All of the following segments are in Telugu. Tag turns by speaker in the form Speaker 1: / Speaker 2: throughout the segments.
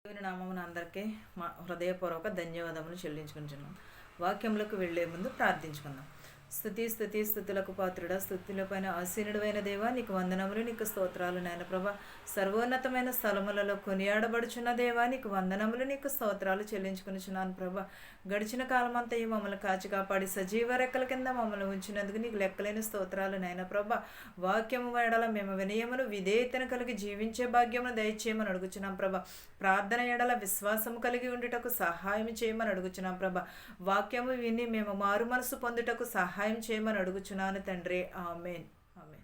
Speaker 1: దేవుని నామమున అందరికీ మా హృదయపూర్వక ధన్యవాదములు చెల్లించుకుంటున్నాం. వాక్యంలోకి వెళ్లే ముందు ప్రార్థించుకుందాం. స్థుతులకు పాత్రుడా, స్థుతులపైన ఆసీనుడైన దేవా, నీకు వందనములు, నీకు స్తోత్రాలు నాయన ప్రభా. సర్వోన్నతమైన స్థలములలో కొనియాడబడుచున్న దేవా, నీకు వందనములు, నీకు స్తోత్రాలు చెల్లించుకునిచున్నాను ప్రభా. గడిచిన కాలమంతా మమ్మల్ని కాచి కాపాడి సజీవ రెక్కల కింద మమ్మల్ని ఉంచినందుకు నీకు లెక్కలేని స్తోత్రాలు నాయన ప్రభా. వాక్యము ఎడల మేము వినయమును విధేయతను కలిగి జీవించే భాగ్యమును దయచేయమని అడుగుచున్నాం ప్రభా. ప్రార్థన ఎడల విశ్వాసము కలిగి ఉండుటకు సహాయం చేయమని అడుగుచున్నాం ప్రభా. వాక్యము విని మేము మారు మనసు పొందుటకు సహాయం చేయమని అడుగుచున్నాను తండ్రి. ఆమేన్. ఆమేన్.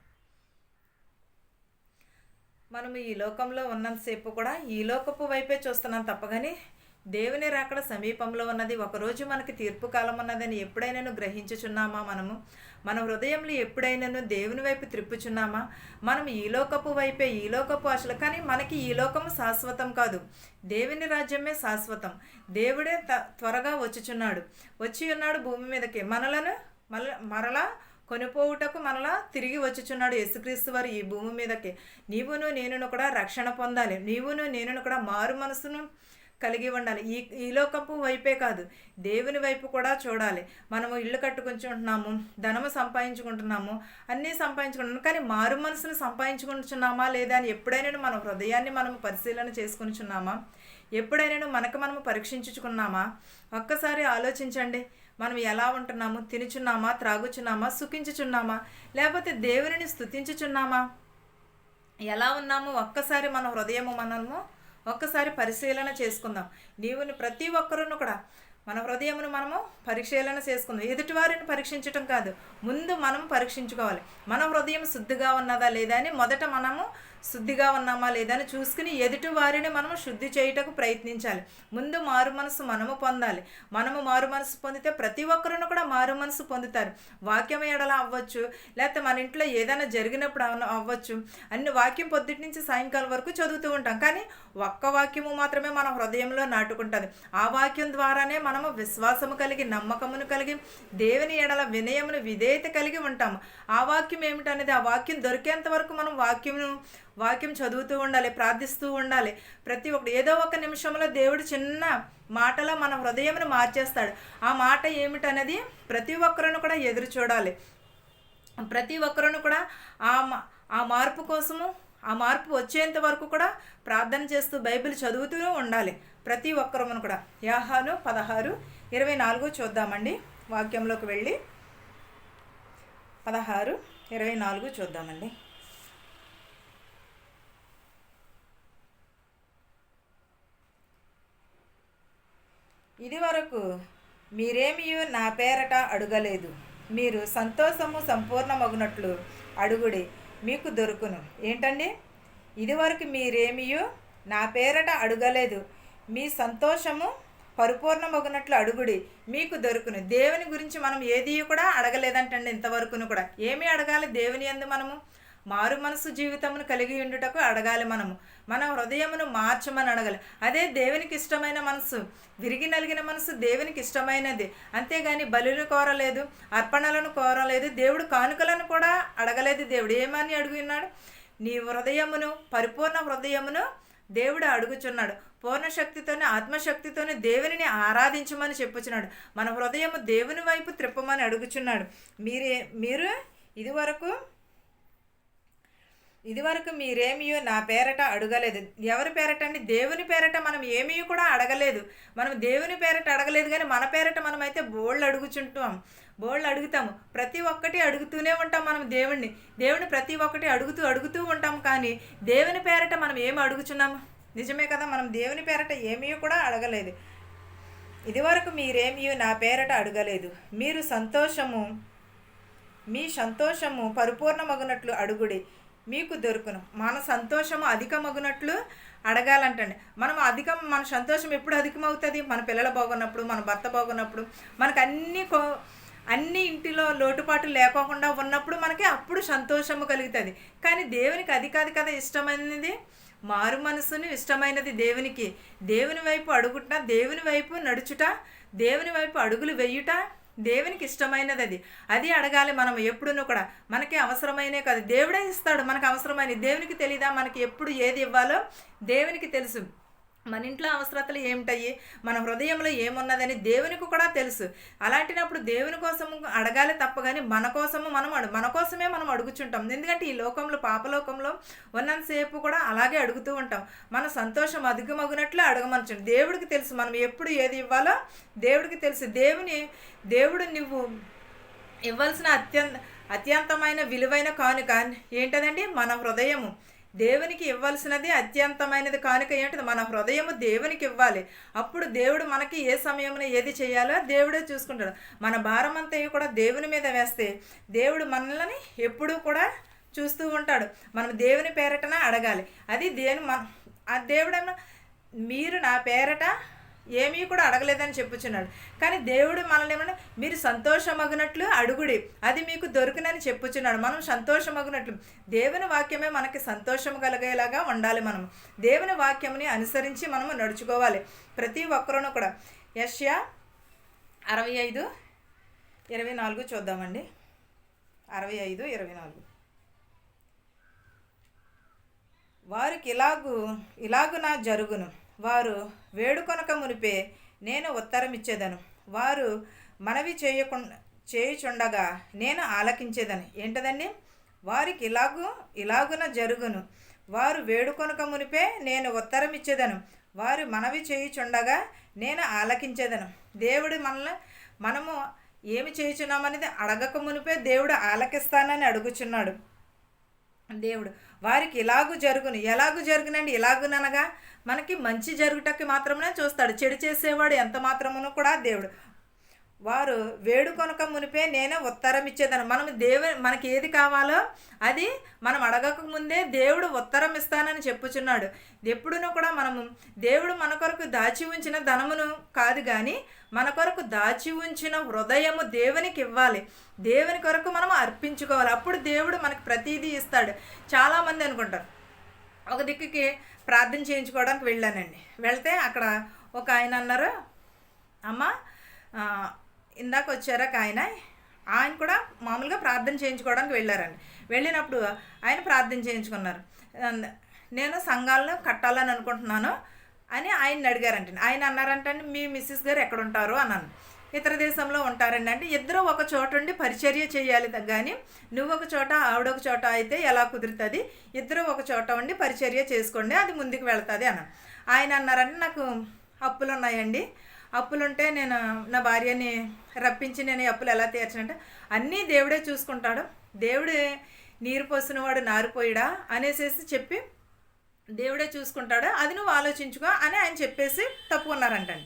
Speaker 1: మనం ఈ లోకంలో ఉన్నంతసేపు కూడా ఈ లోకపు వైపే చూస్తున్నాం తప్పగాని దేవుని రాకడ సమీపంలో ఉన్నది, ఒకరోజు మనకి తీర్పు కాలం ఉన్నదని ఎప్పుడైనాను గ్రహించుచున్నామా? మన హృదయంలో ఎప్పుడైనాను దేవుని వైపు త్రిప్పుచున్నామా? మనం ఈ లోకపు వైపే, ఈ లోకపు ఆశలు. కానీ మనకి ఈ లోకము శాశ్వతం కాదు, దేవుని రాజ్యమే శాశ్వతం. దేవుడే త్వరగా వచ్చి ఉన్నాడు భూమి మీదకి మనలను మరలా కొనిపోవుటకు మనలా తిరిగి వచ్చుచున్నాడు యేసుక్రీస్తు వారు ఈ భూమి మీదకి. నీవును నేనును కూడా రక్షణ పొందాలి, నీవును నేనును కూడా మారు మనసును కలిగి ఉండాలి. ఈ లోకపు వైపే కాదు, దేవుని వైపు కూడా చూడాలి. మనము ఇల్లు కట్టుకుంటున్నాము, ధనము సంపాదించుకుంటున్నాము, అన్నీ సంపాదించుకుంటున్నాము, కానీ మారు మనసును సంపాదించుకుంటున్నామా లేదా అని ఎప్పుడైనా మన హృదయాన్ని మనము పరిశీలన చేసుకుంటున్నామా? ఎప్పుడైనా మనము పరీక్షించుకున్నామా? ఒక్కసారి ఆలోచించండి. మనం ఎలా ఉంటున్నాము? తినుచున్నామా, త్రాగుచున్నామా, సుఖించుచున్నామా, లేకపోతే దేవుని స్తుతించుచున్నామా? ఎలా ఉన్నాము? ఒక్కసారి మన హృదయము ఒక్కసారి పరిశీలన చేసుకుందాం. నీవుని ప్రతి ఒక్కరును కూడా మన హృదయమును మనము పరిశీలన చేసుకుందాం. ఎదుటివారిని పరీక్షించటం కాదు, ముందు మనం పరీక్షించుకోవాలి. మన హృదయం శుద్ధిగా ఉన్నదా లేదా అని మొదట మనము శుద్ధిగా ఉన్నామా లేదా అని చూసుకుని ఎదుటి వారిని మనము శుద్ధి చేయుటకు ప్రయత్నించాలి. ముందు మారు మనసు మనము పొందాలి. మనము మారు మనసు పొందితే ప్రతి ఒక్కరును కూడా మారు మనసు పొందుతారు. వాక్యం ఎడల అవ్వచ్చు, లేకపోతే మన ఇంట్లో ఏదైనా జరిగినప్పుడు అవ్వచ్చు. అన్ని వాక్యం పొద్దుటి నుంచి సాయంకాలం వరకు చదువుతూ ఉంటాం, కానీ ఒక్క వాక్యము మాత్రమే మన హృదయంలో నాటుకుంటుంది. ఆ వాక్యం ద్వారానే మనము విశ్వాసము కలిగి, నమ్మకమును కలిగి, దేవుని ఎడల వినయమును విధేయత కలిగి ఉంటాము. ఆ వాక్యం ఏమిటనేది, ఆ వాక్యం దొరికేంత వరకు మనం వాక్యం చదువుతూ ఉండాలి, ప్రార్థిస్తూ ఉండాలి. ప్రతి ఒక్కటి ఏదో ఒక నిమిషంలో దేవుడు చిన్న మాటలో మన హృదయంను మార్చేస్తాడు. ఆ మాట ఏమిటనేది ప్రతి ఒక్కరును కూడా ఎదురు చూడాలి. ప్రతి ఒక్కరును కూడా ఆ మార్పు కోసము, ఆ మార్పు వచ్చేంత వరకు కూడా ప్రార్థన చేస్తూ బైబిల్ చదువుతూ ఉండాలి ప్రతి ఒక్కరును కూడా. యోహాను 16:24 చూద్దామండి. వాక్యంలోకి వెళ్ళి 16:24 చూద్దామండి. ఇది వరకు మీరేమీ నా పేరట అడగలేదు, మీరు సంతోషము సంపూర్ణమగునట్లు అడుగుడి, మీకు దొరుకును. ఏంటండి? ఇదివరకు మీరేమీ నా పేరట అడగలేదు, మీ సంతోషము పరిపూర్ణమగునట్లు అడుగుడి, మీకు దొరుకును. దేవుని గురించి మనం ఏది కూడా అడగలేదంటండి ఇంతవరకును కూడా. ఏమి అడగాలి? దేవుని యందు మనము మారు మనసు జీవితమును కలిగి ఉండుటకు అడగాలి. మన హృదయమును మార్చమని అడగాలి. అదే దేవునికి ఇష్టమైన మనసు, విరిగి నలిగిన మనసు దేవునికి ఇష్టమైనది. అంతేగాని బలులను కోరలేదు, అర్పణలను కోరలేదు, దేవుడు కానుకలను కూడా అడగలేదు. దేవుడు ఏమని అడుగున్నాడు? నీ హృదయమును, పరిపూర్ణ హృదయమును దేవుడు అడుగుచున్నాడు. పూర్ణ శక్తితోనే, ఆత్మశక్తితోనే దేవునిని ఆరాధించమని చెప్పుచున్నాడు. మన హృదయము దేవుని వైపు త్రిప్పమని అడుగుచున్నాడు. మీరు ఇదివరకు మీరేమీ నా పేరట అడగలేదు. ఎవరి పేరట అండి? దేవుని పేరట మనం ఏమీ కూడా అడగలేదు. మనం దేవుని పేరట అడగలేదు, కానీ మన పేరట మనమైతే బోళ్ళు అడుగుతాము. ప్రతి ఒక్కటి అడుగుతూనే ఉంటాం మనం దేవుని ప్రతి ఒక్కటి అడుగుతూ ఉంటాం. కానీ దేవుని పేరట మనం ఏమి అడుగుచున్నాము? నిజమే కదా, మనం దేవుని పేరట ఏమీ కూడా అడగలేదు. ఇదివరకు మీరేమీ నా పేరట అడగలేదు, మీ సంతోషము పరిపూర్ణమగునట్లు అడుగుడి, మీకు దొరుకును. మన సంతోషము అధికమగునట్లు అడగాలంటండి. మన సంతోషం ఎప్పుడు అధికమవుతుంది? మన పిల్లలు బాగున్నప్పుడు, మన భర్త బాగున్నప్పుడు, మనకు అన్ని ఇంటిలో లోటుపాటు లేకోకుండా ఉన్నప్పుడు మనకి అప్పుడు సంతోషము కలుగుతుంది. కానీ దేవునికి అది కాదు కదా ఇష్టమైనది. మారు మనసును ఇష్టమైనది దేవునికి. దేవుని వైపు అడుగుట, దేవుని వైపు నడుచుట, దేవుని వైపు అడుగులు వేయుట దేవునికి ఇష్టమైనది. అది అడగాలి మనం ఎప్పుడునూ కూడా. మనకి అవసరమైనే కాదు, దేవుడే ఇస్తాడు మనకు అవసరమైన. దేవునికి తెలీదా మనకి ఎప్పుడు ఏది ఇవ్వాలో? దేవునికి తెలుసు. మన ఇంట్లో అవసరతలు ఏమిటయ్యి, మన హృదయంలో ఏమున్నదని దేవునికి కూడా తెలుసు. అలాంటినప్పుడు దేవుని కోసము అడగాలి తప్ప గాని మన కోసమే మనం అడుగుచుంటాం. ఎందుకంటే ఈ లోకంలో పాపలోకంలో ఉన్నంతసేపు కూడా అలాగే అడుగుతూ ఉంటాం. మన సంతోషం అధికమగునట్లు అడగమనచండి. దేవుడికి తెలుసు మనం ఎప్పుడు ఏది ఇవ్వాలో దేవుడికి తెలుసు. దేవుడు నువ్వు ఇవ్వాల్సిన అత్యంతమైన విలువైన కానుక ఏంటదండి? మన హృదయము. దేవునికి ఇవ్వాల్సినది అత్యంతమైనది కానుక ఏంటిది? మన హృదయము దేవునికి ఇవ్వాలి. అప్పుడు దేవుడు మనకి ఏ సమయంలో ఏది చేయాలో దేవుడే చూసుకుంటాడు. మన భారం అంతా కూడా దేవుని మీద వేస్తే దేవుడు మనల్ని ఎప్పుడూ కూడా చూస్తూ ఉంటాడు. మనం దేవుని పేరటన అడగాలి. అది దేవుడన్నా మీరు నా పేరట ఏమీ కూడా అడగలేదని చెప్పుచున్నాడు. కానీ దేవుడు మనల్ని ఏమన్నా మీరు సంతోషమగునట్లు అడుగుడి, అది మీకు దొరుకునని చెప్పుచున్నాడు. మనం సంతోషమగునట్లు దేవుని వాక్యమే మనకి సంతోషం కలిగేలాగా ఉండాలి. మనం దేవుని వాక్యముని అనుసరించి మనము నడుచుకోవాలి ప్రతి ఒక్కరూ కూడా. యెషయా 65:24 చూద్దామండి. 65:24 వారికి ఇలాగున జరుగును, వారు వేడుకొనక మునిపే నేను ఉత్తరమిచ్చేదను, వారు మనవి చేయుచుండగా నేను ఆలకించేదని. ఏంటదండి? వారికి ఇలాగున జరుగును, వారు వేడుకొనక మునిపే నేను ఉత్తరమిచ్చేదను, వారు మనవి చేయుచుండగా నేను ఆలకించేదను. దేవుడు మనము ఏమి చేయుచున్నామనేది అడగక మునిపే దేవుడు ఆలకిస్తానని అడుగుచున్నాడు. దేవుడు వారికి జరుగును. జరుగునండి? ఎలాగుననగా మనకి మంచి జరుగుటకి మాత్రమే చూస్తాడు. చెడు చేసేవాడు ఎంత మాత్రమును కూడా దేవుడు. వారు వేడుకొనక మునిపే నేను ఉత్తరం ఇచ్చేదను. మనకి ఏది కావాలో అది మనం అడగక ముందే దేవుడు ఉత్తరం ఇస్తానని చెప్పుచున్నాడు. ఎప్పుడునూ కూడా దేవుడు మన కొరకు దాచి ఉంచిన ధనమును కాదు కానీ మన కొరకు దాచి ఉంచిన హృదయము దేవునికి ఇవ్వాలి. దేవుని కొరకు మనం అర్పించుకోవాలి. అప్పుడు దేవుడు మనకు ప్రతిదీ ఇస్తాడు. చాలామంది అనుకుంటారు, ఒక దిక్కుకి ప్రార్థన చేయించుకోవడానికి వెళ్ళానండి. వెళ్తే అక్కడ ఒక ఆయన అన్నారు, అమ్మ ఇందాక వచ్చారాక ఆయన కూడా మామూలుగా ప్రార్థన చేయించుకోవడానికి వెళ్ళారండి. వెళ్ళినప్పుడు ఆయన ప్రార్థన చేయించుకున్నారు. నేను సంఘాలను కట్టాలని అనుకుంటున్నాను అని ఆయన్ని అడిగారంటే. ఆయన అన్నారంటే, మీ మిస్సెస్ గారు ఎక్కడ ఉంటారు అన్నాను. ఇతర దేశంలో ఉంటారండి. అంటే ఇద్దరు ఒక చోట ఉండి పరిచర్య చేయాలి కానీ నువ్వు ఒక చోట ఆవిడ ఒక చోట అయితే ఎలా కుదురుతుంది? ఇద్దరు ఒక చోట ఉండి పరిచర్య చేసుకోండి, అది ముందుకు వెళ్తుంది అన్నాను. ఆయన అన్నారంటే, నాకు అప్పులు ఉన్నాయండి, అప్పులుంటే నేను నా భార్యని రప్పించి నేను అప్పులు ఎలా తీర్చనంటే, అన్నీ దేవుడే చూసుకుంటాడు, దేవుడే నీరు పోసినవాడు నారిపోయిడా అనేసి చెప్పి దేవుడే చూసుకుంటాడు, అది నువ్వు ఆలోచించుకో అని ఆయన చెప్పేసి తప్పుకున్నారంటండి.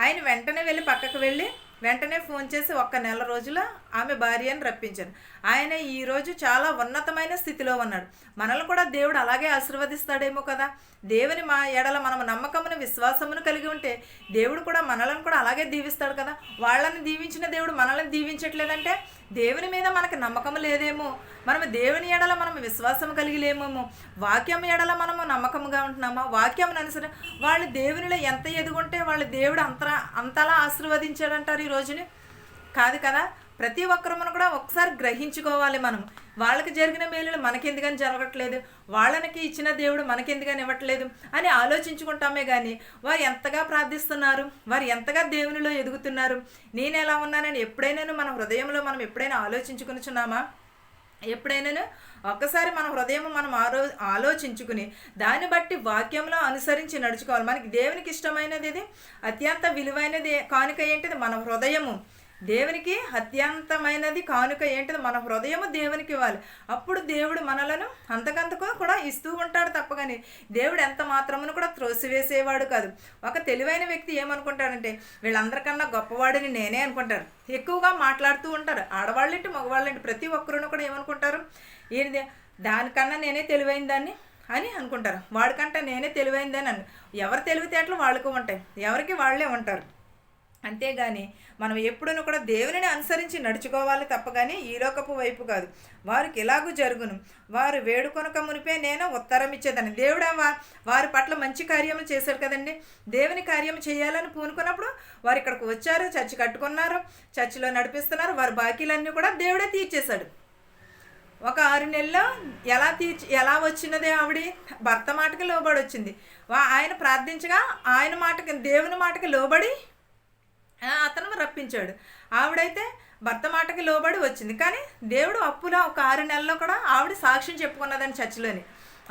Speaker 1: ఆయన వెంటనే పక్కకు వెళ్ళి వెంటనే ఫోన్ చేసి 1 నెల రోజుల ఆమె భార్యని రప్పించాను. ఆయన ఈరోజు చాలా ఉన్నతమైన స్థితిలో ఉన్నాడు. మనల్ని కూడా దేవుడు అలాగే ఆశీర్వదిస్తాడేమో కదా. దేవుని మా ఎడల మనం నమ్మకమును విశ్వాసమును కలిగి ఉంటే దేవుడు కూడా మనల్ని కూడా అలాగే దీవిస్తాడు కదా. వాళ్ళని దీవించిన దేవుడు మనల్ని దీవించట్లేదంటే దేవుని మీద మనకు నమ్మకం లేదేమో, మనము దేవుని ఎడల మనం విశ్వాసం కలిగి లేమేమో, వాక్యం ఎడల మనము నమ్మకముగా ఉంటున్నామా, వాక్యం అనుసరి వాళ్ళు దేవునిలో ఎంత ఎదుగుంటే వాళ్ళు దేవుడు అంతలా ఆశీర్వదించాడంటారు ఈ రోజుని. కాదు కదా. ప్రతి ఒక్కరు కూడా ఒకసారి గ్రహించుకోవాలి. మనం వాళ్ళకి జరిగిన మేలులు మనకెందుకని జరగట్లేదు, వాళ్ళకి ఇచ్చిన దేవుడు మనకెందుకని ఇవ్వట్లేదు అని ఆలోచించుకుంటామే కానీ వారు ఎంతగా ప్రార్థిస్తున్నారు, వారు ఎంతగా దేవునిలో ఎదుగుతున్నారు, నేను ఎలా ఉన్నానని ఎప్పుడైనా మన హృదయంలో మనం ఎప్పుడైనా ఆలోచించుకునిచున్నామా? ఎప్పుడైనా ఒక్కసారి మన హృదయం మనం ఆలోచించుకుని దాన్ని బట్టి వాక్యంలో అనుసరించి నడుచుకోవాలి. మనకి దేవునికి ఇష్టమైనది ఇది, అత్యంత విలువైనది కానుక ఏంటిది? మన హృదయము. దేవునికి అత్యంతమైనది కానుక ఏంటిది? మన హృదయము దేవునికి ఇవ్వాలి. అప్పుడు దేవుడు మనలను అంతకంతకు కూడా ఇస్తూ ఉంటాడు తప్ప కానీ దేవుడు ఎంత మాత్రమును కూడా త్రోసివేసేవాడు కాదు. ఒక తెలివైన వ్యక్తి ఏమనుకుంటాడంటే, వీళ్ళందరికన్నా గొప్పవాడిని నేనే అనుకుంటారు. ఎక్కువగా మాట్లాడుతూ ఉంటారు. ఆడవాళ్ళేంటి మగవాళ్ళేంటి ప్రతి ఒక్కరును కూడా ఏమనుకుంటారు, ఏంటి దానికన్నా నేనే తెలివైన దాన్ని అని అనుకుంటారు. వాడికంటే నేనే తెలివైందని ఎవరి తెలివితేటలు వాళ్ళకు ఉంటాయి, ఎవరికి వాళ్ళే ఉంటారు. అంతేగాని మనం ఎప్పుడూ కూడా దేవునిని అనుసరించి నడుచుకోవాలి తప్ప కానీ ఈ లోకపు వైపు కాదు. వారికి జరుగును, వారు వేడుకొనక మునిపే నేను ఉత్తరం ఇచ్చేదని. దేవుడు వారి పట్ల మంచి కార్యములు చేశాడు కదండి. దేవుని కార్యం చేయాలని పూనుకున్నప్పుడు వారు ఇక్కడికి వచ్చారు, చర్చి కట్టుకున్నారు, చర్చిలో నడిపిస్తున్నారు, వారి బాకీలన్నీ కూడా దేవుడే తీర్చేశాడు. ఒక 6 నెలల్లో ఎలా వచ్చినదే ఆవిడ భర్త మాటకి లోబడి వచ్చింది. ఆయన ప్రార్థించగా ఆయన మాటకి దేవుని మాటకి లోబడి అతను రప్పించాడు. ఆవిడైతే భర్త మాటకి లోబడి వచ్చింది. కానీ దేవుడు అప్పులో ఒక 6 నెలల్లో కూడా ఆవిడ సాక్ష్యం చెప్పుకున్నదని చర్చిలోని.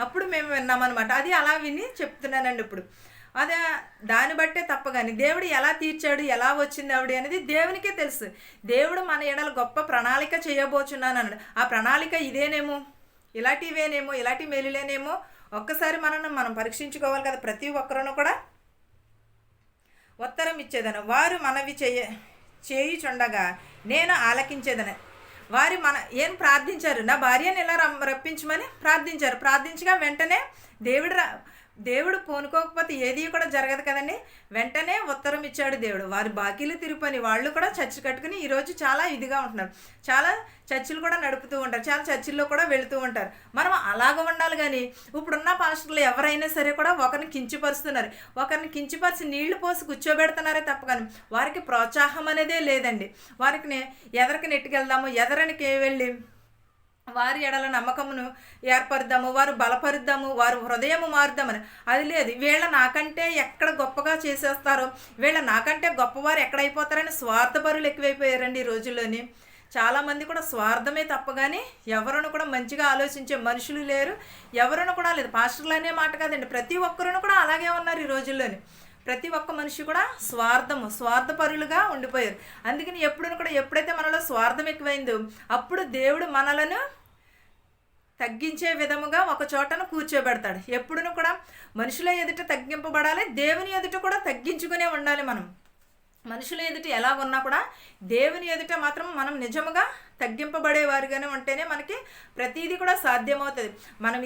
Speaker 1: అప్పుడు మేము విన్నామన్నమాట. అది అలా విని చెప్తున్నానండి ఇప్పుడు. అదే దాన్ని బట్టే తప్ప కానీ దేవుడు ఎలా తీర్చాడు, ఎలా వచ్చింది ఆవిడ అనేది దేవునికే తెలుసు. దేవుడు మన ఎడల గొప్ప ప్రణాళిక చేయబోచున్నాను అన్నాడు. ఆ ప్రణాళిక ఇదేనేమో, ఇలాంటివేనేమో, ఇలాంటి మేలులేనేమో ఒక్కసారి మనం పరీక్షించుకోవాలి కదా. ప్రతి ఒక్కరూ కూడా ఉత్తరం ఇచ్చేదను, వారు మనవి చేయుచుండగా నేను ఆలకించేదని. వారి ఏం ప్రార్థించారు, నా భార్యను ఇలా రప్పించమని ప్రార్థించారు. ప్రార్థించగా వెంటనే దేవుడు పూనుకోకపోతే ఏది కూడా జరగదు కదండి. వెంటనే ఉత్తరం ఇచ్చాడు దేవుడు. వారి బాకీలు తిరుపని వాళ్ళు కూడా చర్చి కట్టుకుని ఈరోజు చాలా ఇదిగా ఉంటున్నారు. చాలా చర్చిలు కూడా నడుపుతూ ఉంటారు, చాలా చర్చిల్లో కూడా వెళుతూ ఉంటారు. మనం అలాగ ఉండాలి. కానీ ఇప్పుడున్న పాస్టర్లు ఎవరైనా సరే కూడా ఒకరిని కించిపరుస్తున్నారు, ఒకరిని కించిపరిచి నీళ్లు పోసి కూర్చోబెడుతున్నారే తప్ప కానీ వారికి ప్రోత్సాహం అనేదే లేదండి. వారికి ఎదరికి నెట్టుకెళ్దాము, ఎదరనికి వెళ్ళి వారి ఎడల నమ్మకమును ఏర్పరుద్దాము, వారు బలపరుద్దాము, వారు హృదయము మారుద్దామని అది లేదు. వీళ్ళ నాకంటే ఎక్కడ గొప్పగా చేసేస్తారో, వీళ్ళ నాకంటే గొప్పవారు ఎక్కడైపోతారని స్వార్థపరులు ఎక్కువైపోయారండి ఈ రోజుల్లోని. చాలామంది కూడా స్వార్థమే తప్ప కానీ ఎవరును కూడా మంచిగా ఆలోచించే మనుషులు లేరు, ఎవరును కూడా లేదు. పాస్టర్లు అనే మాట కాదండి, ప్రతి ఒక్కరును కూడా అలాగే ఉన్నారు ఈ రోజుల్లోని. ప్రతి ఒక్క మనిషి కూడా స్వార్థపరులుగా ఉండిపోయారు. అందుకని ఎప్పుడైతే మనలో స్వార్థం ఎక్కువైందో అప్పుడు దేవుడు మనలను తగ్గించే విధముగా ఒక చోటను కూర్చోబెడతాడు. ఎప్పుడును కూడా మనుషుల ఎదుట తగ్గింపబడాలి, దేవుని ఎదుట కూడా తగ్గించుకునే ఉండాలి. మనం మనుషుల ఎదుట ఎలా ఉన్నా కూడా దేవుని ఎదుట మాత్రం మనం నిజముగా తగ్గింపబడేవారుగానే ఉంటేనే మనకి ప్రతీది కూడా సాధ్యమవుతుంది. మనం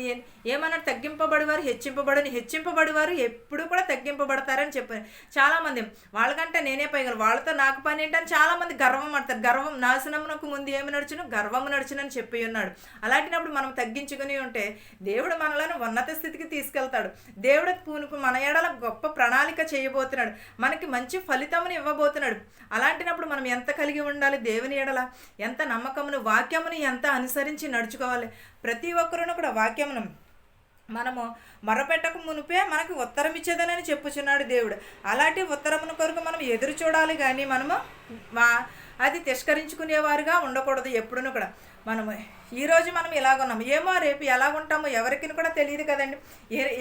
Speaker 1: ఏమన్నా తగ్గింపబడేవారు హెచ్చింపబడేవారు ఎప్పుడు కూడా తగ్గింపబడతారని చెప్పారు. చాలామంది వాళ్ళకంటే నేనే పైగా, వాళ్ళతో నాకు పని ఏంటని చాలామంది గర్వం పడతారు. గర్వం నాశనమునకు ముందు ఏమి నడుచును, గర్వము నడుచునని చెప్పి ఉన్నాడు. అలాంటినప్పుడు మనం తగ్గించుకుని ఉంటే దేవుడు మనలను ఉన్నత స్థితికి తీసుకెళ్తాడు. దేవుడు మన ఎడల గొప్ప ప్రణాళిక చేయబోతున్నాడు, మనకి మంచి ఫలితమును ఇవ్వబోతున్నాడు. అలాంటినప్పుడు మనం ఎంత కలిగి ఉండాలి, దేవుని ఎడల ఎంత నమ్మకమును, వాక్యమును ఎంత అనుసరించి నడుచుకోవాలి. ప్రతి ఒక్కరూ కూడా వాక్యమును మనము మొరపెట్టక మునిపే మనకి ఉత్తరం ఇచ్చేదనని చెప్పుచున్నాడు దేవుడు. అలాంటి ఉత్తరమును కొరకు మనం ఎదురు చూడాలి. కానీ మనము అది తిరస్కరించుకునేవారుగా ఉండకూడదు. ఎప్పుడును కూడా మనము ఈరోజు మనం ఇలాగున్నాము, ఏమో రేపు ఎలాగుంటామో ఎవరికి కూడా తెలియదు కదండి.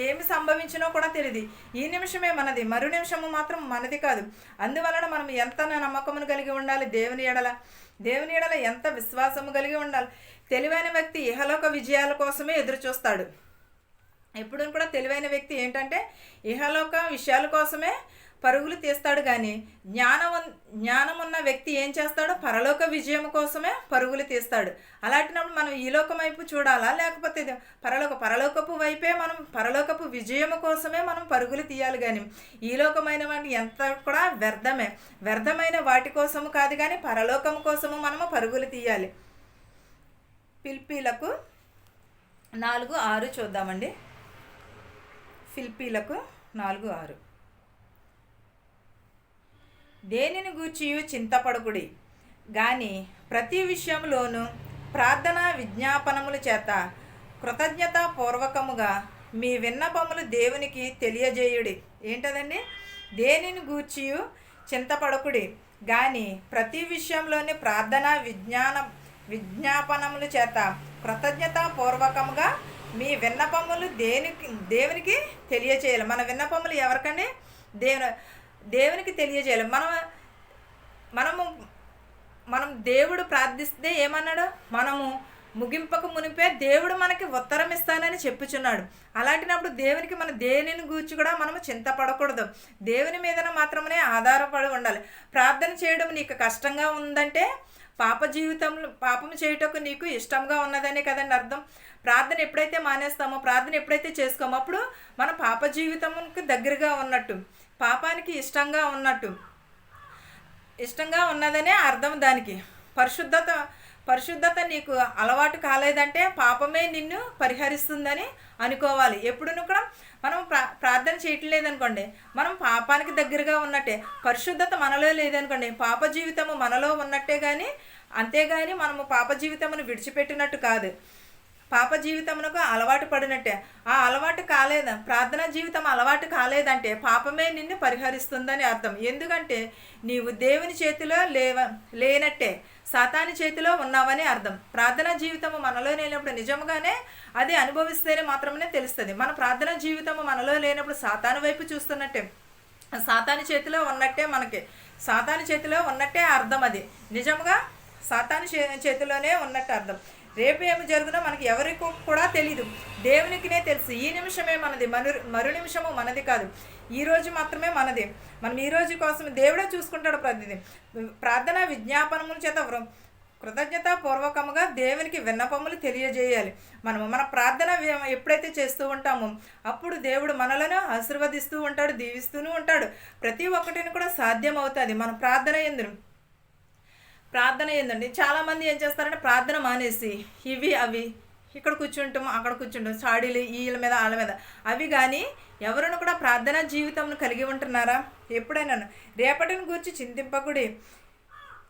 Speaker 1: ఏమి సంభవించినో కూడా తెలియదు. ఈ నిమిషమే మనది, మరు నిమిషము మాత్రం మనది కాదు. అందువలన మనం ఎంత నమ్మకమును కలిగి ఉండాలి, దేవుని ఎడల ఎంత విశ్వాసము కలిగి ఉండాలి. తెలివైన వ్యక్తి ఇహలోక విజయాల కోసమే ఎదురు చూస్తాడు. ఎప్పుడు కూడా తెలివైన వ్యక్తి ఏంటంటే ఇహలోక విషయాల కోసమే పరుగులు తీస్తాడు. కానీ జ్ఞానం ఉన్న వ్యక్తి ఏం చేస్తాడు, పరలోక విజయం కోసమే పరుగులు తీస్తాడు. అలాంటినప్పుడు మనం ఈ లోకం వైపు చూడాలా, లేకపోతే పరలోకపు వైపే మనం పరలోకపు విజయము కోసమే మనం పరుగులు తీయాలి. కానీ ఈ లోకమైన వాటి ఎంత కూడా వ్యర్థమైన వాటి కోసము కాదు, కానీ పరలోకము కోసము మనము పరుగులు తీయాలి. ఫిలిప్పీలకు 4:6 చూద్దామండి. ఫిలిప్పీలకు 4:6 దేనిని గూర్చియు చింతపడకుడి, కానీ ప్రతి విషయంలోనూ ప్రార్థన విజ్ఞాపనముల చేత కృతజ్ఞతాపూర్వకముగా మీ విన్నపములు దేవునికి తెలియజేయుడి. ఏంటదండి? దేనిని గూర్చియు చింతపడకుడి, కానీ ప్రతి విషయంలోని ప్రార్థన విజ్ఞాపనముల చేత కృతజ్ఞతాపూర్వకముగా మీ విన్నపములు దేవునికి తెలియచేయాలి. మన విన్నపములు ఎవరికండి? దేవునికి తెలియజేయాలి. మనం దేవుడు ప్రార్థిస్తే ఏమన్నాడు, మనము ముగింపక మునిపే దేవుడు మనకి ఉత్తరం ఇస్తానని చెప్పుచున్నాడు. అలాంటినప్పుడు దేవునికి మన దేనిని గూర్చి కూడా మనము చింతపడకూడదు. దేవుని మీద మాత్రమే ఆధారపడి ఉండాలి. ప్రార్థన చేయడం నీకు కష్టంగా ఉందంటే పాపము చేయుటకు నీకు ఇష్టంగా ఉన్నదనే కదండి అర్థం. ప్రార్థన ఎప్పుడైతే మానేస్తామో, ప్రార్థన ఎప్పుడైతే చేసుకోమో అప్పుడు మన పాప జీవితంకి దగ్గరగా ఉన్నట్టు, పాపానికి ఇష్టంగా ఉన్నదనే అర్థం దానికి. పరిశుద్ధత నీకు అలవాటు కాలేదంటే పాపమే నిన్ను పరిహరిస్తుందని అనుకోవాలి. ఎప్పుడును కూడా మనం ప్రార్థన చేయట్లేదనుకోండి, మనం పాపానికి దగ్గరగా ఉన్నట్టే. పరిశుద్ధత మనలో లేదనుకోండి, పాప జీవితము మనలో ఉన్నట్టే. కానీ అంతేగాని మనము పాప జీవితమును విడిచిపెట్టినట్టు కాదు. పాప జీవితమునకు అలవాటు పడినట్టే. ఆ అలవాటు కాలేదా, ప్రార్థనా జీవితం అలవాటు కాలేదంటే పాపమే నిన్ను పరిహరిస్తుందని అర్థం. ఎందుకంటే నీవు దేవుని చేతిలో లేనట్టే, సాతాని చేతిలో ఉన్నావని అర్థం. ప్రార్థనా జీవితము మనలో లేనప్పుడు నిజంగానే అది అనుభవిస్తేనే మాత్రమే తెలుస్తుంది. మన ప్రార్థనా జీవితము మనలో లేనప్పుడు సాతాను వైపు చూస్తున్నట్టే, సాతాని చేతిలో ఉన్నట్టే. మనకి సాతాని చేతిలో ఉన్నట్టే అర్థం. అది నిజంగా సాతాని చేతిలోనే ఉన్నట్టు అర్థం. రేపు ఏమి జరుగునో మనకి ఎవరికి కూడా తెలీదు, దేవునికినే తెలుసు. ఈ నిమిషమే మనది, మరు నిమిషము మనది కాదు. ఈరోజు మాత్రమే మనది. మనం ఈ రోజు కోసం దేవుడే చూసుకుంటాడు ప్రతిదీ. ప్రార్థన విజ్ఞాపనముల చేత కృతజ్ఞతాపూర్వకముగా దేవునికి విన్నపములు తెలియజేయాలి. మన ప్రార్థన ఎప్పుడైతే చేస్తూ ఉంటామో అప్పుడు దేవుడు మనలను ఆశీర్వదిస్తూ ఉంటాడు, దీవిస్తూనే ఉంటాడు. ప్రతి ఒక్కటిని కూడా సాధ్యం అవుతుంది మన ప్రార్థన ఏందండి. చాలామంది ఏం చేస్తారంటే ప్రార్థన మానేసి ఇవి అవి ఇక్కడ కూర్చుంటాం, అక్కడ కూర్చుంటాం, చాడీలు వీళ్ళ మీద వాళ్ళ మీద అవి. కానీ ఎవరైనా కూడా ప్రార్థనా జీవితం కలిగి ఉంటున్నారా? ఎప్పుడైనా రేపటిని గురించి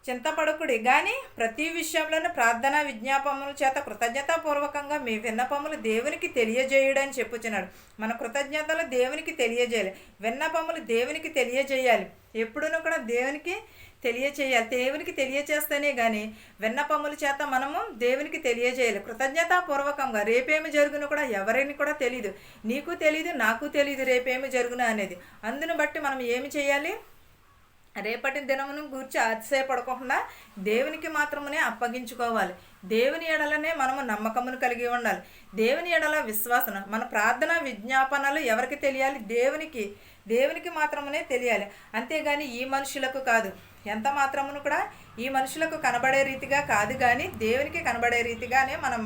Speaker 1: చింతపడకుడి కానీ ప్రతి విషయంలోనూ ప్రార్థన విజ్ఞాపముల చేత కృతజ్ఞతాపూర్వకంగా మీ విన్నపములు దేవునికి తెలియజేయడని చెప్పుచున్నాడు. మన కృతజ్ఞతలు దేవునికి తెలియజేయాలి, విన్నపములు దేవునికి తెలియజేయాలి. ఎప్పుడునూ కూడా దేవునికి తెలియచేయాలి. దేవునికి తెలియచేస్తేనే కానీ విన్నపముల చేత మనము దేవునికి తెలియజేయాలి కృతజ్ఞతాపూర్వకంగా. రేపేమి జరుగునో కూడా ఎవరిని కూడా తెలియదు, నీకు తెలియదు, నాకు తెలియదు రేపేమి జరుగునా అనేది. అందును బట్టి మనం ఏమి చేయాలి? రేపటి దినమును గూర్చి అతిశయపడకుండా దేవునికి మాత్రమే అప్పగించుకోవాలి. దేవుని ఎడలనే మనము నమ్మకమును కలిగి ఉండాలి. దేవుని ఎడల విశ్వాసం. మన ప్రార్థన విజ్ఞాపనలు ఎవరికి తెలియాలి? దేవునికి మాత్రమే తెలియాలి. అంతేగాని ఈ మనుషులకు కాదు. ఎంత మాత్రమును కూడా ఈ మనుషులకు కనబడే రీతిగా కాదు, కానీ దేవునికి కనబడే రీతిగానే మనం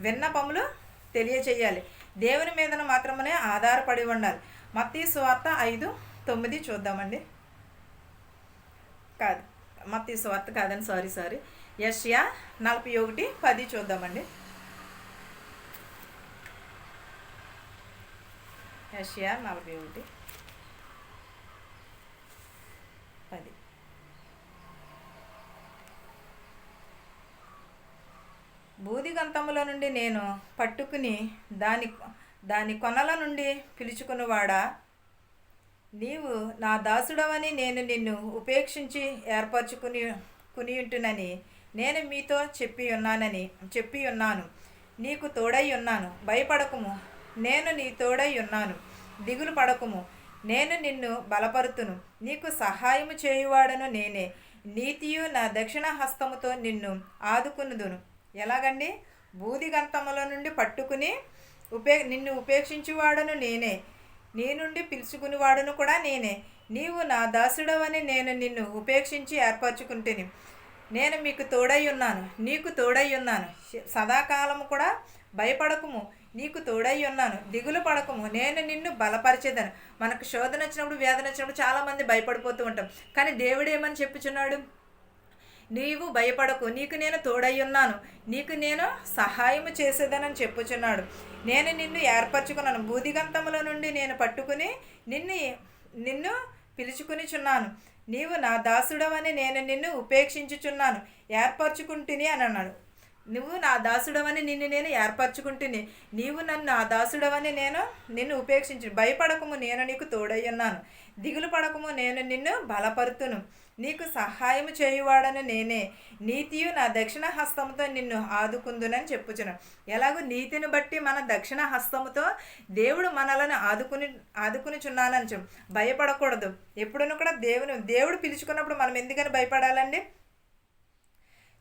Speaker 1: విన్నపములు తెలియచేయాలి. దేవుని మీద మాత్రమే ఆధారపడి ఉండాలి. మత్తయి సువార్త 5:9 చూద్దామండి. కాదు, మత్తయి సువార్త కాదండి, సారీ. యెషయా 41:10 చూద్దామండి. యెషయా 41:10. బూదిగంతముల నుండి నేను పట్టుకుని దాని కొనల నుండి పిలుచుకునివాడా, నీవు నా దాసుడవని నేను నిన్ను ఉపేక్షించి ఏర్పరచుకునియుంటునని నేను మీతో చెప్పి ఉన్నాను. నీకు తోడై ఉన్నాను, భయపడకుము, నేను నీ తోడై ఉన్నాను. దిగులు పడకుము, నేను నిన్ను బలపరుతును. నీకు సహాయము చేయువాడను నేనే. నీతియు నా దక్షిణ హస్తముతో నిన్ను ఆదుకునుదును. ఎలాగండి? బూదిగంతముల నుండి పట్టుకుని నిన్ను ఉపేక్షించువాడను నేనే, నీ నుండి పిలుచుకునివాడును కూడా నేనే. నీవు నా దాసుడవని నేను నిన్ను ఉపేక్షించి ఏర్పరచుకుంటేని నేను మీకు తోడై ఉన్నాను, నీకు తోడై ఉన్నాను. సదాకాలము కూడా భయపడకుము, నీకు తోడై ఉన్నాను. దిగులు పడకుము, నేను నిన్ను బలపరిచేదను. మనకు శోధన వచ్చినప్పుడు, వేదన వచ్చినప్పుడు చాలామంది భయపడిపోతూ ఉంటాం. కానీ దేవుడు ఏమని చెప్పుచున్నాడు? నీవు భయపడకు, నీకు నేను తోడై ఉన్నాను, నీకు నేను సహాయము చేసేదనని చెప్పుచున్నాడు. నేను నిన్ను ఏర్పరచుకున్నాను, బూదిగంతముల నుండి నేను పట్టుకుని నిన్ను పిలుచుకునిచున్నాను. నీవు నా దాసుడవని నేను నిన్ను ఉపేక్షించుచున్నాను, ఏర్పరచుకుంటుని అని అన్నాడు. నువ్వు నా దాసుడవని నేను ఏర్పరచుకుంటుని, నీవు నన్ను నా దాసుడవని నిన్ను ఉపేక్షించు. భయపడకము, నేను నీకు తోడై ఉన్నాను. దిగులు పడకము, నేను నిన్ను బలపరుతును. నీకు సహాయము చేయువాడని నేనే. నీతియు నా దక్షిణ హస్తముతో నిన్ను ఆదుకుందునని చెప్పుచున్నాను. ఎలాగో నీతిని బట్టి మన దక్షిణ హస్తముతో దేవుడు మనలను ఆదుకునిచున్నానని చెప్పు. భయపడకూడదు. ఎప్పుడునూ కూడా దేవుడు పిలుచుకున్నప్పుడు మనం ఎందుకని భయపడాలండి?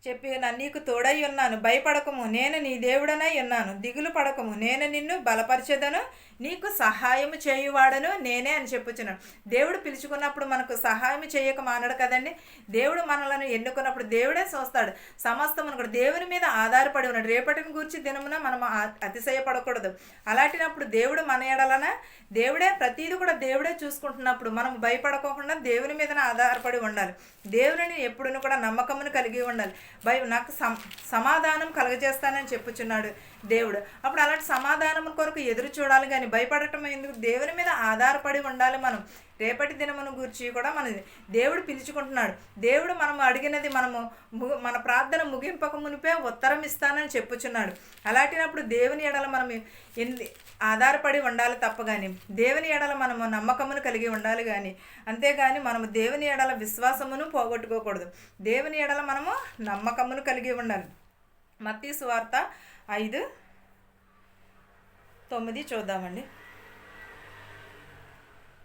Speaker 1: చెప్పి నీకు తోడై ఉన్నాను, భయపడకము, నేను నీ దేవుడనై ఉన్నాను. దిగులు పడకము, నేను నిన్ను బలపరిచెదను. నీకు సహాయము చేయువాడను నేనే అని చెప్పుచున్నాను. దేవుడు పిలుచుకున్నప్పుడు మనకు సహాయం చేయక మానడు కదండి. దేవుడు మనలను ఎన్నుకున్నప్పుడు దేవుడే చూస్తాడు. సమస్తమును కూడా దేవుని మీద ఆధారపడి ఉన్నాడు. రేపటిని గురించి దినమున మనం అతిశయపడకూడదు. అలాంటినప్పుడు దేవుడు మన ఎడలన దేవుడే ప్రతీది కూడా దేవుడే చూసుకుంటున్నప్పుడు మనం భయపడకోకుండా దేవుని మీద ఆధారపడి ఉండాలి. దేవుని ఎప్పుడును కూడా నమ్మకమును కలిగి ఉండాలి. నాకు సమాధానం కలుగజేస్తానని చెప్పుచున్నాడు దేవుడు. అప్పుడు అలాంటి సమాధానం కొరకు ఎదురు చూడాలి కానీ భయపడటం ఎందుకు? దేవుని మీద ఆధారపడి ఉండాలి మనం. రేపటి దినమును గురించి కూడా మన దేవుడు పిలుచుకుంటున్నాడు. దేవుడు మనం అడిగినది మన ప్రార్థన ముగింపక మునిపే ఉత్తరం ఇస్తానని చెప్పుచున్నాడు. అలాంటినప్పుడు దేవుని ఎడల మనం ఆధారపడి ఉండాలి తప్ప కానీ దేవుని ఎడల మనము నమ్మకమును కలిగి ఉండాలి కానీ, అంతేగాని మనము దేవుని ఎడల విశ్వాసమును పోగొట్టుకోకూడదు. దేవుని ఎడల మనము నమ్మకమును కలిగి ఉండాలి. మత్తయి సువార్త 5:9 చూద్దామండి.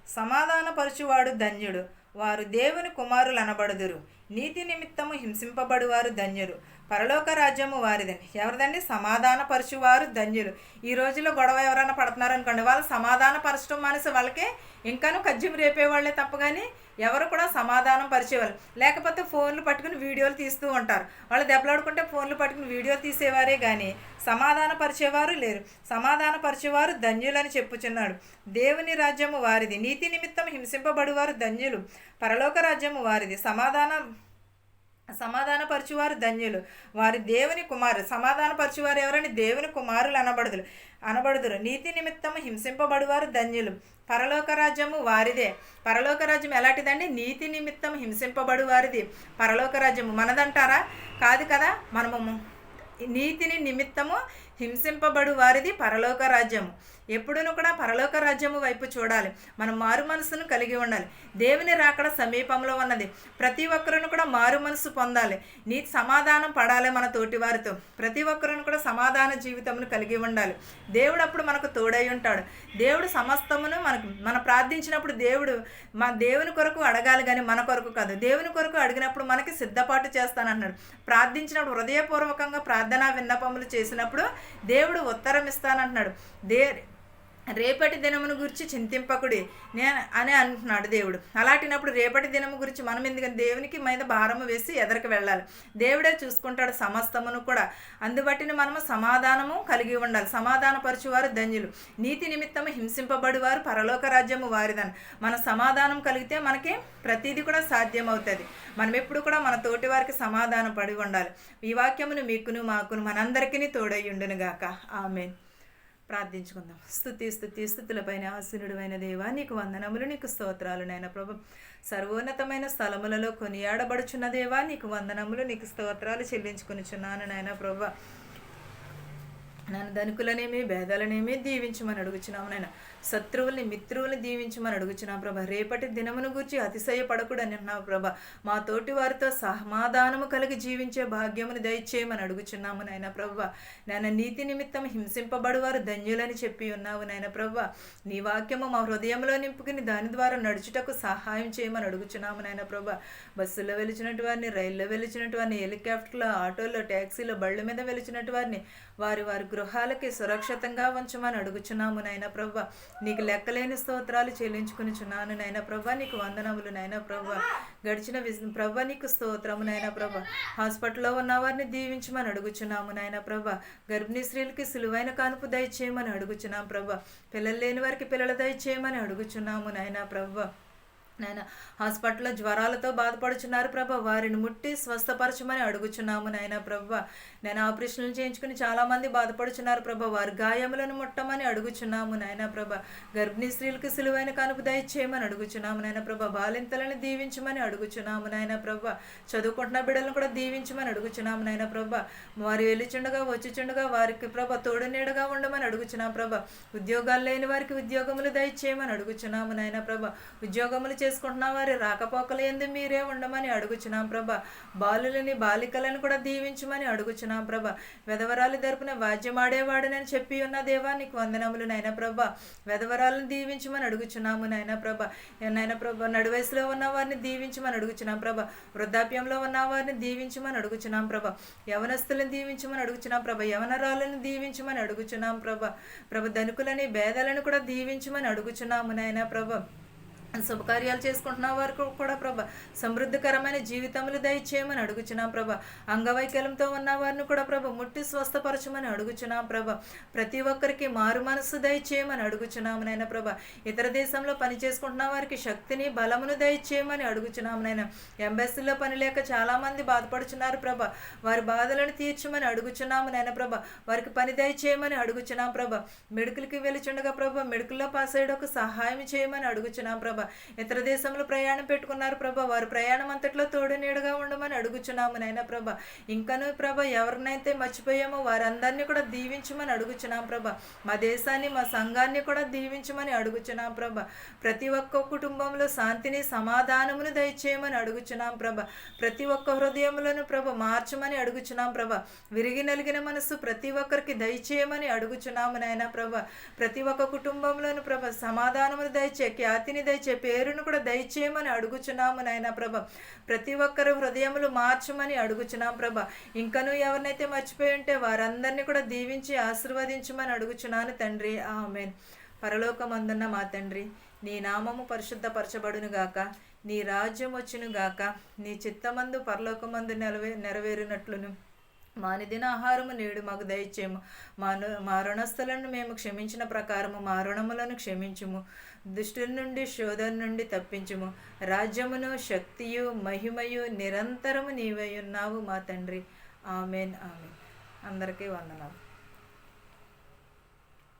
Speaker 1: సమాధానపరచువాడు ధన్యుడు, వారు దేవుని కుమారులు అనబడుదురు. నీతి నిమిత్తము హింసింపబడువారు ధన్యులు, పరలోక రాజ్యము వారిదని. ఎవరిదండి? సమాధానపరచువారు ధన్యులు. ఈ రోజుల్లో గొడవ ఎవరైనా పడుతున్నారనుకోండి, వాళ్ళు సమాధానపరచడం మానేసి వాళ్ళకే ఇంకాను కజ్జిం రేపేవాళ్లే తప్ప కానీ ఎవరు కూడా సమాధానం పరిచేవాళ్ళు. లేకపోతే ఫోన్లు పట్టుకుని వీడియోలు తీస్తూ ఉంటారు. వాళ్ళు దెబ్బలాడుకుంటే ఫోన్లు పట్టుకుని వీడియోలు తీసేవారే కానీ సమాధాన పరిచేవారు లేరు. సమాధాన పరిచేవారు ధన్యులని చెప్పుచున్నాడు. దేవుని రాజ్యము వారిది, నీతి నిమిత్తం హింసింపబడువారు ధన్యులు, పరలోక రాజ్యము వారిది. సమాధానపరచువారు ధన్యులు, వారి దేవుని కుమారు. సమాధానపరచువారు ఎవరని? దేవుని కుమారులు అనబడుదురు. నీతి నిమిత్తము హింసింపబడువారు ధన్యులు, పరలోక రాజ్యము వారిదే. పరలోక రాజ్యం ఎలాంటిదండి? నీతి నిమిత్తం హింసింపబడు వారిది పరలోక రాజ్యము. మనదంటారా? కాదు కదా. మనము నీతిని నిమిత్తము హింసింపబడు వారిది పరలోక రాజ్యము. ఎప్పుడూ కూడా పరలోక రాజ్యము వైపు చూడాలి. మనం మారు మనసును కలిగి ఉండాలి. దేవుని రాకడ సమీపంలో ఉన్నది. ప్రతి ఒక్కరును కూడా మారు మనసు పొందాలి. నీతి సమాధానం పడాలి మన తోటి వారితో. ప్రతి ఒక్కరును కూడా సమాధాన జీవితమును కలిగి ఉండాలి. దేవుడు అప్పుడు మనకు తోడై ఉంటాడు. దేవుడు సమస్తమును మనం ప్రార్థించినప్పుడు దేవుని కొరకు అడగాలి కానీ మన కొరకు కాదు. దేవుని కొరకు అడిగినప్పుడు మనకి సిద్ధపాటు చేస్తానన్నాడు. ప్రార్థించినప్పుడు హృదయపూర్వకంగా ప్రార్థనా విన్నపములు చేసినప్పుడు దేవుడు ఉత్తరం ఇస్తానంటున్నాడు. రేపటి దినమును గురించి చింతింపకుడి అని అంటున్నాడు దేవుడు. అలాంటినప్పుడు రేపటి దినము గురించి మనం ఎందుకంటే దేవునికి మీద భారము వేసి ఎదరికి వెళ్ళాలి. దేవుడే చూసుకుంటాడు సమస్తమును కూడా. అందుబట్టిని మనము సమాధానము కలిగి ఉండాలి. సమాధానపరచువారు ధన్యులు, నీతి నిమిత్తము హింసింపబడువారు పరలోక రాజ్యము వారిదని. మన సమాధానం కలిగితే మనకి ప్రతిదీ కూడా సాధ్యమవుతుంది. మనం ఎప్పుడు కూడా మన తోటి వారికి సమాధానం పడి ఉండాలి. ఈ వాక్యమును మీకును మాకును మనందరికీ తోడయ్యుండునుగాక. ఆమేన్. ప్రార్థించుకుందాం. స్తుతులపైన ఆసీనుడైన దేవా, నీకు వందనములు, నీకు స్తోత్రాలు నాయన ప్రభు. సర్వోన్నతమైన స్థలములలో కొనియాడబడుచున్న దేవా, నీకు వందనములు, నీకు స్తోత్రాలు చెల్లించుకొనిచున్నాను నాయన ప్రభు. నన్ను ధనికులనేమి భేదాలనేమి దీవించమని అడుగుచున్నాము నాయన. శత్రువుల్ని మిత్రువుల్ని దీవించమని అడుగుచున్నాం ప్రభా. రేపటి దినమును గురించి అతిశయపడకూడని అన్నావు ప్రభా. మా తోటి వారితో సమాధానము కలిగి జీవించే భాగ్యమును దయచేయమని అడుగుచున్నాము నాయన ప్రభా. నాయన నీతి నిమిత్తం హింసింపబడువారు ధన్యులని చెప్పి ఉన్నావు నాయన ప్రభా. నీ వాక్యము మా హృదయంలో నింపుకుని దాని ద్వారా నడుచుటకు సహాయం చేయమని అడుగుచున్నాము నాయన ప్రభా. బస్సులో వెలిచినట్టు వారిని, రైల్లో వెలిచినట్టు వారిని, హెలికాప్టర్లో, ఆటోలో, ట్యాక్సీలో, బళ్ళ మీద వెలిచినట్టు వారిని వారి గృహాలకి సురక్షితంగా ఉంచమని అడుగుచున్నాము నాయన ప్రభా. నీకు లెక్కలేని స్తోత్రాలు చెల్లించుకునిచున్నాను నాయన ప్రభా. నీకు వందనములు నాయన ప్రభా. గడిచిన ప్రభా నీకు స్తోత్రము నాయన ప్రభా. హాస్పిటల్లో ఉన్న వారిని దీవించమని అడుగుచున్నాము నాయన ప్రభా. గర్భిణీ స్త్రీలకి సులువైన కానుపు దయచేయమని అడుగుచున్నాం ప్రభా. పిల్లలు లేని వారికి పిల్లలు దయచేయమని అడుగుచున్నాము నాయన ప్రభా. నాయన హాస్పిటల్లో జ్వరాలతో బాధపడుచున్నారు ప్రభా. వారిని ముట్టి స్వస్థపరచమని అడుగుచున్నాము నాయన ప్రభా. నేను ఆపరేషన్లు చేయించుకుని చాలామంది బాధపడుచున్నారు ప్రభా. వారి గాయములను ముట్టమని అడుగుచున్నాము నాయన ప్రభా. గర్భిణీ స్త్రీలకు సులువైన కానుపు దయచేయమని అడుగుచున్నాము నాయన ప్రభా. బాలింతలను దీవించమని అడుగుచున్నాము నాయన ప్రభా. చదువుకుంటున్న బిడ్డలను కూడా దీవించమని అడుగుచున్నాము నాయన ప్రభా. వారు వెళ్ళిచుండగా వచ్చిచుండగా వారికి ప్రభా తోడు నీడగా ఉండమని అడుగుచున్నాం ప్రభా. ఉద్యోగాలు లేని వారికి ఉద్యోగములు దయచేయమని అడుగుచున్నాము నాయన ప్రభా. ఉద్యోగములు చేసుకుంటున్న వారి రాకపోకలు యందు మీరే ఉండమని అడుగుచున్నాం ప్రభా. బాలులని బాలికలను కూడా దీవించమని అడుగుచున్నాం ప్రభా. వెధవరాలు తరపున వాద్యమాడేవాడనని చెప్పి ఉన్న దేవా నీకు వందనములు నాయన ప్రభా. వెధవరాలను దీవించమని అడుగుచున్నాము నాయన ప్రభా. నాయన ప్రభా నడు వయసులో ఉన్న వారిని దీవించమని అడుగుచున్నాం ప్రభా. వృద్ధాప్యంలో ఉన్న వారిని దీవించమని అడుగుచున్నాం ప్రభా. యవనస్తులను దీవించమని అడుగుచున్నాం ప్రభా. యవనరాలను దీవించమని అడుగుచున్నాం ప్రభా. ధనికులని భేదాలను కూడా దీవించమని అడుగుచున్నాము నాయన ప్రభా. శుభకార్యాలు చేసుకుంటున్న వారికి కూడా ప్రభ సమృద్ధికరమైన జీవితములు దయచేయమని అడుగుచున్నాం ప్రభ. అంగవైకల్యంతో ఉన్న వారిని కూడా ప్రభ ముట్టి స్వస్థపరచమని అడుగుచున్నాం ప్రభ. ప్రతి ఒక్కరికి మారు మనస్సు దయచేయమని అడుగుచున్నాము నాయన ప్రభ. ఇతర దేశంలో పని చేసుకుంటున్న వారికి శక్తిని బలమును దయచేయమని అడుగుచున్నాము నాయన. ఎంబసీలో పని లేక చాలామంది బాధపడుచున్నారు ప్రభ. వారి బాధలను తీర్చమని అడుగుచున్నాము నాయన ప్రభ. వారికి పని దయచేయమని అడుగుచున్నాం ప్రభ. మెడికల్కి వెళుచుండగా ప్రభ మెడికల్లో పాస్ అయ్యేటకు సహాయం చేయమని అడుగుచున్నాం ప్రభ. ఇతర దేశంలో ప్రయాణం పెట్టుకున్నారు ప్రభ. వారు ప్రయాణం అంతట్లో తోడు నీడగా ఉండమని అడుగుచున్నాము నాయన ప్రభ. ఇంకనూ ప్రభ ఎవరినైతే మర్చిపోయామో వారందరినీ కూడా దీవించమని అడుగుచున్నాం ప్రభ. మా దేశాన్ని మా సంఘాన్ని కూడా దీవించమని అడుగుచున్నాం ప్రభ. ప్రతి ఒక్క కుటుంబంలో శాంతిని సమాధానమును దయచేయమని అడుగుచున్నాం ప్రభ. ప్రతి ఒక్క హృదయములను ప్రభ మార్చమని అడుగుచున్నాం ప్రభ. విరిగి నలిగిన మనసు ప్రతి ఒక్కరికి దయచేయమని అడుగుచున్నాము నాయన ప్రభ. ప్రతి ఒక్క కుటుంబంలోను ప్రభ సమాధానమును దయచే, ఖ్యాతిని దయచే, పేరును కూడా దయచేయమని అడుగుచున్నాము నాయన ప్రభ. ప్రతి ఒక్కరు హృదయములు మార్చమని అడుగుచున్నాం ప్రభ. ఇంకనూ ఎవరినైతే మర్చిపోయి ఉంటే వారందరినీ కూడా దీవించి ఆశీర్వదించమని అడుగుచున్నాను తండ్రి. ఆమేన్. పరలోకమందున్న మా తండ్రి, నీ నామము పరిశుద్ధపరచబడును గాక, నీ రాజ్యం వచ్చును గాక, నీ చిత్తమందు పరలోకమందు నెరవేరినట్లును మా నిదిన ఆహారము నేడు మాకు దయచేయము. మా రుణస్థులను మేము క్షమించిన ప్రకారము మా రుణములను క్షమించుము. దుష్టుల నుండి శోధన నుండి తప్పించుము. రాజ్యమును శక్తియు మహిమయు నిరంతరము నీవై ఉన్నావు మా తండ్రి. Amen amen. అందరికీ వందనాలు.